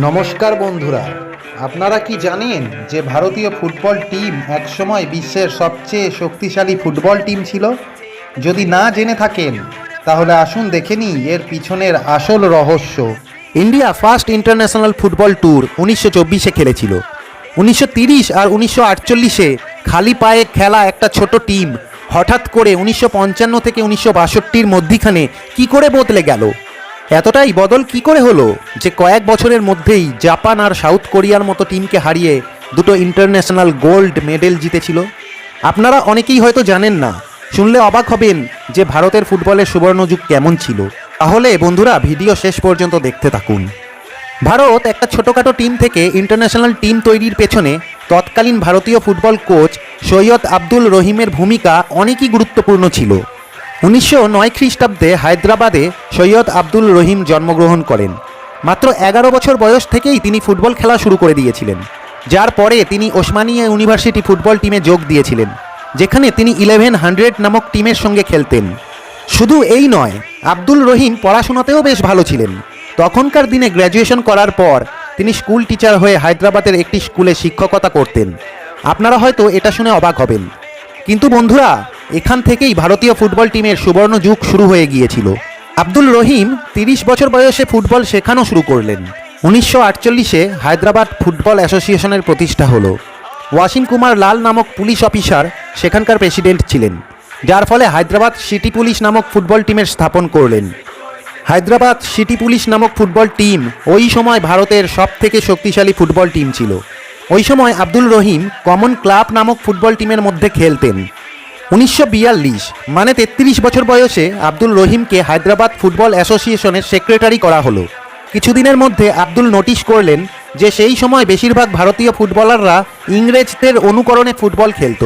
নমস্কার বন্ধুরা, আপনারা কি জানেন যে ভারতীয় ফুটবল টিম একসময় বিশ্বের সবচেয়ে শক্তিশালী ফুটবল টিম ছিল? যদি না জেনে থাকেন তাহলে আসুন দেখে নিই এর পিছনের আসল রহস্য। India first international football tour 1924-এ খেলেছিল। 1930 আর 1948-এ খালি পায়ে খেলা একটা ছোট টিম হঠাৎ করে 1955 থেকে 1962-র মধ্যিখানে কি করে বদলে গেল? এতটাই বদল কি করে হলো যে কয়েক বছরের মধ্যেই জাপান আর সাউথ কোরিয়ার মতো টিমকে হারিয়ে দুটো ইন্টারন্যাশনাল গোল্ড মেডেল জিতেছিল? আপনারা অনেকেই হয়তো জানেন না, শুনলে অবাক হবেন যে ভারতের ফুটবলের সুবর্ণযুগ কেমন ছিল। তাহলে বন্ধুরা ভিডিও শেষ পর্যন্ত দেখতে থাকুন। ভারত একটা ছোটোখাটো টিম থেকে ইন্টারন্যাশনাল টিম তৈরির পেছনে তৎকালীন ভারতীয় ফুটবল কোচ সৈয়দ আব্দুল রহিমের ভূমিকা অনেকই গুরুত্বপূর্ণ ছিল। 1909 খ্রিস্টাব্দে হায়দ্রাবাদে সৈয়দ আব্দুল রহিম জন্মগ্রহণ করেন। মাত্র 11 বছর বয়স থেকেই তিনি ফুটবল খেলা শুরু করে দিয়েছিলেন, যার পরে তিনি ওসমানিয়া ইউনিভার্সিটি ফুটবল টিমে যোগ দিয়েছিলেন, যেখানে তিনি 1100 নামক টিমের সঙ্গে খেলতেন। শুধু এই নয়, আব্দুল রহিম পড়াশোনাতেও বেশ ভালো ছিলেন। তখনকার দিনে গ্র্যাজুয়েশন করার পর তিনি স্কুল টিচার হয়ে হায়দ্রাবাদের একটি স্কুলে শিক্ষকতা করতেন। আপনারা হয়তো এটা শুনে অবাক হবেন, কিন্তু বন্ধুরা এখান থেকেই ভারতীয় ফুটবল টিমের সুবর্ণ যুগ শুরু হয়ে গিয়েছিল। আব্দুল রহিম 30 বছর বয়সে ফুটবল শেখানো শুরু করলেন। 1948-এ হায়দ্রাবাদ ফুটবল অ্যাসোসিয়েশনের প্রতিষ্ঠা হলো। ওয়াসিম কুমার লাল নামক পুলিশ অফিসার সেখানকার প্রেসিডেন্ট ছিলেন, যার ফলে হায়দ্রাবাদ সিটি পুলিশ নামক ফুটবল টিমের স্থাপন করলেন। হায়দ্রাবাদ সিটি পুলিশ নামক ফুটবল টিম ওই সময় ভারতের সবথেকে শক্তিশালী ফুটবল টিম ছিল। ওই সময় আব্দুল রহিম কমন ক্লাব নামক ফুটবল টিমের মধ্যে খেলতেন। 1942 মানে 33 বছর বয়সে আব্দুল রহিমকে হায়দ্রাবাদ ফুটবল অ্যাসোসিয়েশনের সেক্রেটারি করা হলো। কিছুদিনের মধ্যে আব্দুল নোটিশ করলেন যে সেই সময় বেশিরভাগ ভারতীয় ফুটবলাররা ইংরেজদের অনুকরণে ফুটবল খেলত।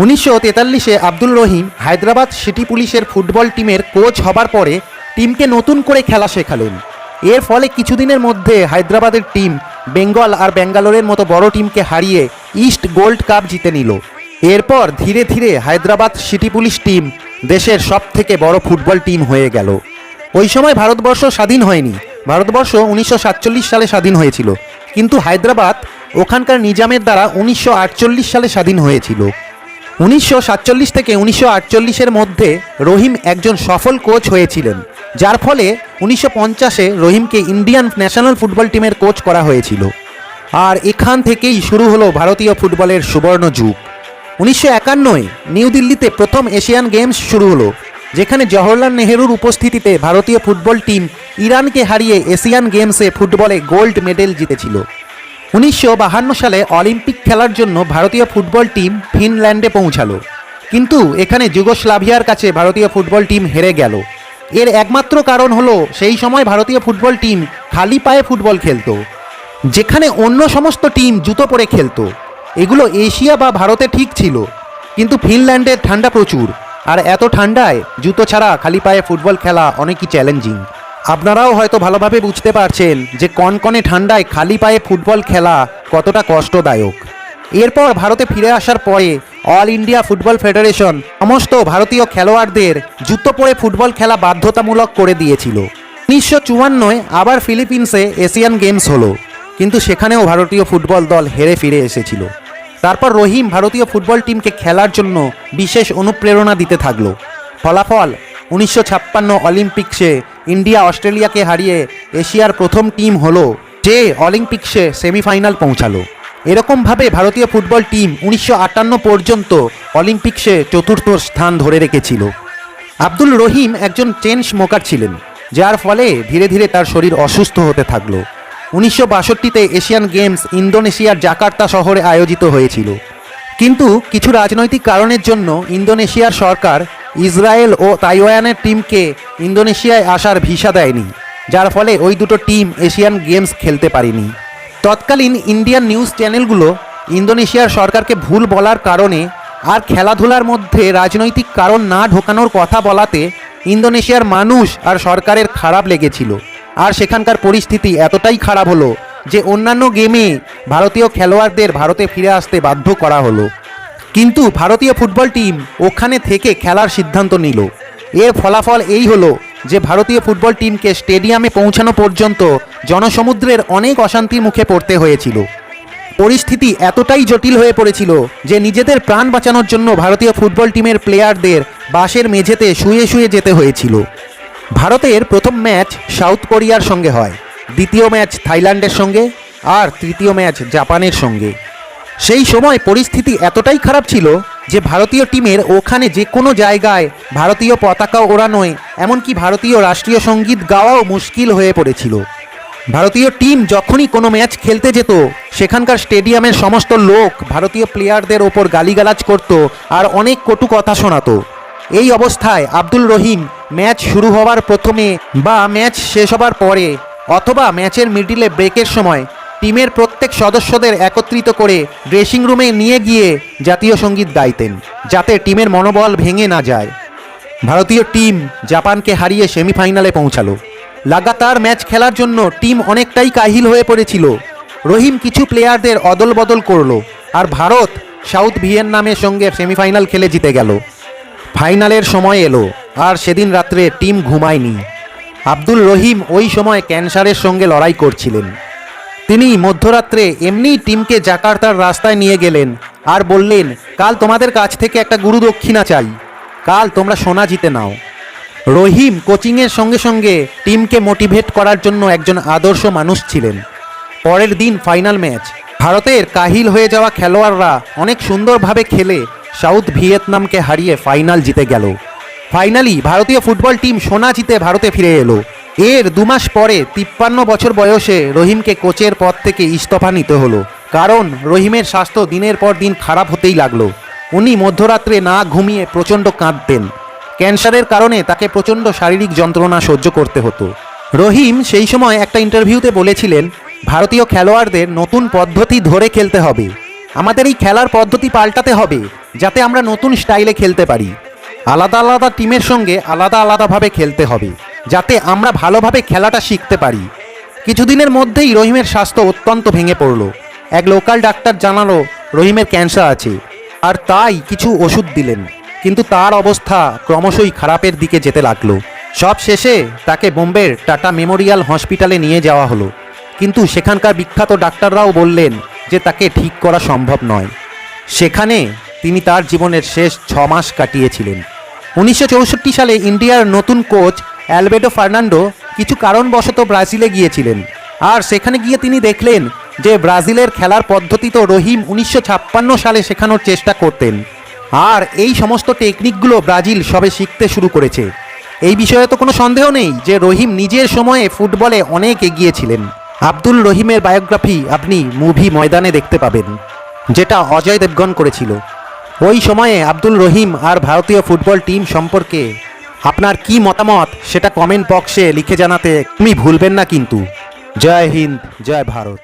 1943-এ আব্দুল রহিম হায়দ্রাবাদ সিটি পুলিশের ফুটবল টিমের কোচ হবার পরে টিমকে নতুন করে খেলা শেখালেন। এর ফলে কিছুদিনের মধ্যে হায়দ্রাবাদের টিম বেঙ্গল আর ব্যাঙ্গালোরের মতো বড় টিমকে হারিয়ে ইস্ট গোল্ড কাপ জিতে নিল। এরপর ধীরে ধীরে হায়দ্রাবাদ সিটি পুলিশ টিম দেশের সবথেকে বড় ফুটবল টিম হয়ে গেল। ওই সময় ভারতবর্ষ স্বাধীন হয়নি। ভারতবর্ষ 1947 সালে স্বাধীন হয়েছিল, কিন্তু হায়দ্রাবাদ ওখানকার নিজামের দ্বারা 1948 সালে স্বাধীন হয়েছিল। 1947 থেকে 1948-এর মধ্যে রহিম একজন সফল কোচ হয়েছিলেন, যার ফলে 1950-এ রহিমকে ইন্ডিয়ান ন্যাশনাল ফুটবল টিমের কোচ করা হয়েছিল। আর এখান থেকেই শুরু হলো ভারতীয় ফুটবলের সুবর্ণ যুগ। 1951-এ নিউ দিল্লিতে প্রথম এশিয়ান গেমস শুরু হলো, যেখানে জওহরলাল নেহেরুর উপস্থিতিতে ভারতীয় ফুটবল টিম ইরানকে হারিয়ে এশিয়ান গেমসে ফুটবলে গোল্ড মেডেল জিতেছিল। 1952 সালে অলিম্পিক খেলার জন্য ভারতীয় ফুটবল টিম ফিনল্যান্ডে পৌঁছালো, কিন্তু এখানে যুগোস্লাভিয়ার কাছে ভারতীয় ফুটবল টিম হেরে গেল। এর একমাত্র কারণ হলো সেই সময় ভারতীয় ফুটবল টিম খালি পায়ে ফুটবল খেলতো, যেখানে অন্য সমস্ত টিম জুতো পরে খেলতো। এগুলো এশিয়া বা ভারতে ঠিক ছিল, কিন্তু ফিনল্যান্ডের ঠান্ডা প্রচুর, আর এত ঠান্ডায় জুতো ছাড়া খালি পায়ে ফুটবল খেলা অনেকই চ্যালেঞ্জিং। আপনারাও হয়তো ভালোভাবে বুঝতে পারছেন যে কনকনে ঠান্ডায় খালি পায়ে ফুটবল খেলা কতটা কষ্টদায়ক। এরপর ভারতে ফিরে আসার পরে অল ইন্ডিয়া ফুটবল ফেডারেশন সমস্ত ভারতীয় খেলোয়াড়দের জুতো পরে ফুটবল খেলা বাধ্যতামূলক করে দিয়েছিল। 1954-এ আবার ফিলিপিন্সে এশিয়ান গেমস হলো, কিন্তু সেখানেও ভারতীয় ফুটবল দল হেরে ফিরে এসেছিল। তারপর রহিম ভারতীয় ফুটবল টিমকে খেলার জন্য বিশেষ অনুপ্রেরণা দিতে থাকলো। ফলাফল 1956 অলিম্পিক্সে ইন্ডিয়া অস্ট্রেলিয়াকে হারিয়ে এশিয়ার প্রথম টিম হলো যে অলিম্পিক্সে সেমিফাইনাল পৌঁছালো। এরকমভাবে ভারতীয় ফুটবল টিম 1958 পর্যন্ত অলিম্পিক্সে চতুর্থ স্থান ধরে রেখেছিল। আব্দুল রহিম একজন চেন স্মোকার ছিলেন, যার ফলে ধীরে ধীরে তার শরীর অসুস্থ হতে থাকলো। 1962-তে এশিয়ান গেমস ইন্দোনেশিয়ার জাকার্তা শহরে আয়োজিত হয়েছিল, কিন্তু কিছু রাজনৈতিক কারণের জন্য ইন্দোনেশিয়ার সরকার ইসরায়েল ও তাইওয়ানের টিমকে ইন্দোনেশিয়ায় আসার ভিসা দেয়নি, যার ফলে ওই দুটো টিম এশিয়ান গেমস খেলতে পারেনি। তৎকালীন ইন্ডিয়ান নিউজ চ্যানেলগুলো ইন্দোনেশিয়ার সরকারকে ভুল বলার কারণে আর খেলাধুলার মধ্যে রাজনৈতিক কারণ না ঢোকানোর কথা বলাতে ইন্দোনেশিয়ার মানুষ আর সরকারের খারাপ লেগেছিল, আর সেখানকার পরিস্থিতি এতটাই খারাপ হলো যে অন্যান্য গেমে ভারতীয় খেলোয়াড়দের ভারতে ফিরে আসতে বাধ্য করা হলো। কিন্তু ভারতীয় ফুটবল টিম ওখানে থেকে খেলার সিদ্ধান্ত নিল। এর ফলাফল এই হলো যে ভারতীয় ফুটবল টিমকে স্টেডিয়ামে পৌঁছানো পর্যন্ত জনসমুদ্রের অনেক অশান্তির মুখে পড়তে হয়েছিল। পরিস্থিতি এতটাই জটিল হয়ে পড়েছিল যে নিজেদের প্রাণ বাঁচানোর জন্য ভারতীয় ফুটবল টিমের প্লেয়ারদের বাসের মেঝেতে শুয়ে শুয়ে যেতে হয়েছিল। ভারতের প্রথম ম্যাচ সাউথ কোরিয়ার সঙ্গে হয়, দ্বিতীয় ম্যাচ থাইল্যান্ডের সঙ্গে, আর তৃতীয় ম্যাচ জাপানের সঙ্গে। সেই সময় পরিস্থিতি এতটাই খারাপ ছিল যে ভারতীয় টিমের ওখানে যে কোনো জায়গায় ভারতীয় পতাকা ওড়ানোয়, এমনকি ভারতীয় রাষ্ট্রীয় সঙ্গীত গাওয়াও মুশকিল হয়ে পড়েছিল। ভারতীয় টিম যখনই কোনো ম্যাচ খেলতে যেত, সেখানকার স্টেডিয়ামের সমস্ত লোক ভারতীয় প্লেয়ারদের ওপর গালিগালাজ করত আর অনেক কটু কথা শোনাতো। এই অবস্থায় আব্দুল রহিম ম্যাচ শুরু হওয়ার প্রথমে বা ম্যাচ শেষ হবার পরে অথবা ম্যাচের মিডিলে ব্রেকের সময় টিমের প্রত্যেক সদস্যদের একত্রিত করে ড্রেসিং রুমে নিয়ে গিয়ে জাতীয় সঙ্গীত গাইতেন, যাতে টিমের মনোবল ভেঙে না যায়। ভারতীয় টিম জাপানকে হারিয়ে সেমিফাইনালে পৌঁছালো। লাগাতার ম্যাচ খেলার জন্য টিম অনেকটাই কাহিল হয়ে পড়েছিল। রহিম কিছু প্লেয়ারদের অদল বদল করলো আর ভারত সাউথ ভিয়েতনামের সঙ্গে সেমিফাইনাল খেলে জিতে গেল। ফাইনালের সময় এলো আর সেদিন রাত্রে টিম ঘুমায়নি। আব্দুল রহিম ওই সময় ক্যান্সারের সঙ্গে লড়াই করছিলেন। তিনি মধ্যরাত্রে এমনিই টিমকে জাকার্তার রাস্তায় নিয়ে গেলেন আর বললেন, কাল তোমাদের কাছ থেকে একটা গুরু দক্ষিণা চাই, কাল তোমরা সোনা জিতে নাও। রহিম কোচিংয়ের সঙ্গে সঙ্গে টিমকে মোটিভেট করার জন্য একজন আদর্শ মানুষ ছিলেন। পরের দিন ফাইনাল ম্যাচ। ভারতের কাহিল হয়ে যাওয়া খেলোয়াড়রা অনেক সুন্দরভাবে খেলে সাউথ ভিয়েতনামকে হারিয়ে ফাইনাল জিতে গেল। ফাইনালি ভারতীয় ফুটবল টিম সোনা জিতে ভারতে ফিরে এলো। এর 2 মাস পরে 53 বছর বয়সে রহিমকে কোচের পদ থেকে ইস্তফা নিতে হলো, কারণ রহিমের স্বাস্থ্য দিনের পর দিন খারাপ হতেই লাগলো। উনি মধ্যরাত্রে না ঘুমিয়ে প্রচণ্ড কাঁদতেন। ক্যান্সারের কারণে তাকে প্রচণ্ড শারীরিক যন্ত্রণা সহ্য করতে হতো। রহিম সেই সময় একটা ইন্টারভিউতে বলেছিলেন, ভারতীয় খেলোয়াড়দের নতুন পদ্ধতি ধরে খেলতে হবে, আমাদের এই খেলার পদ্ধতি পাল্টাতে হবে যাতে আমরা নতুন স্টাইলে খেলতে পারি। আলাদা আলাদা টিমের সঙ্গে আলাদা আলাদাভাবে খেলতে হবে যাতে আমরা ভালোভাবে খেলাটা শিখতে পারি। কিছুদিনের মধ্যেই রহিমের স্বাস্থ্য অত্যন্ত ভেঙে পড়ল। এক লোকাল ডাক্তার জানালো রহিমের ক্যান্সার আছে আর তাই কিছু ওষুধ দিলেন, কিন্তু তার অবস্থা ক্রমশই খারাপের দিকে যেতে লাগলো। সব শেষে তাকে বোম্বের টাটা মেমোরিয়াল হসপিটালে নিয়ে যাওয়া হলো, কিন্তু সেখানকার বিখ্যাত ডাক্তাররাও বললেন যে তাকে ঠিক করা সম্ভব নয়। সেখানে তিনি তার জীবনের শেষ 6 মাস কাটিয়েছিলেন। 1964 সালে ইন্ডিয়ার নতুন কোচ অ্যালবেডো ফার্নান্ডো কিছু কারণবশত ব্রাজিলে গিয়েছিলেন, আর সেখানে গিয়ে তিনি দেখলেন যে ব্রাজিলের খেলার পদ্ধতি তো রহিম 1956 সালে শেখানোর চেষ্টা করতেন, আর এই সমস্ত টেকনিকগুলো ব্রাজিল সবে শিখতে শুরু করেছে। এই বিষয়ে তো কোনো সন্দেহ নেই যে রহিম নিজের সময়ে ফুটবলে অনেক এগিয়ে ছিলেন। আব্দুল রহিমের বায়োগ্রাফি আপনি মুভি ময়দানে দেখতে পাবেন, যেটা অজয় দেবগন করেছিল। ওই সময়ে আব্দুল রহিম আর ভারতীয় ফুটবল টিম সম্পর্কে আপনার কি মতামত সেটা কমেন্ট বক্সে লিখে জানাতে তুমি ভুলবেন না কিন্তু। জয় হিন্দ, জয় ভারত।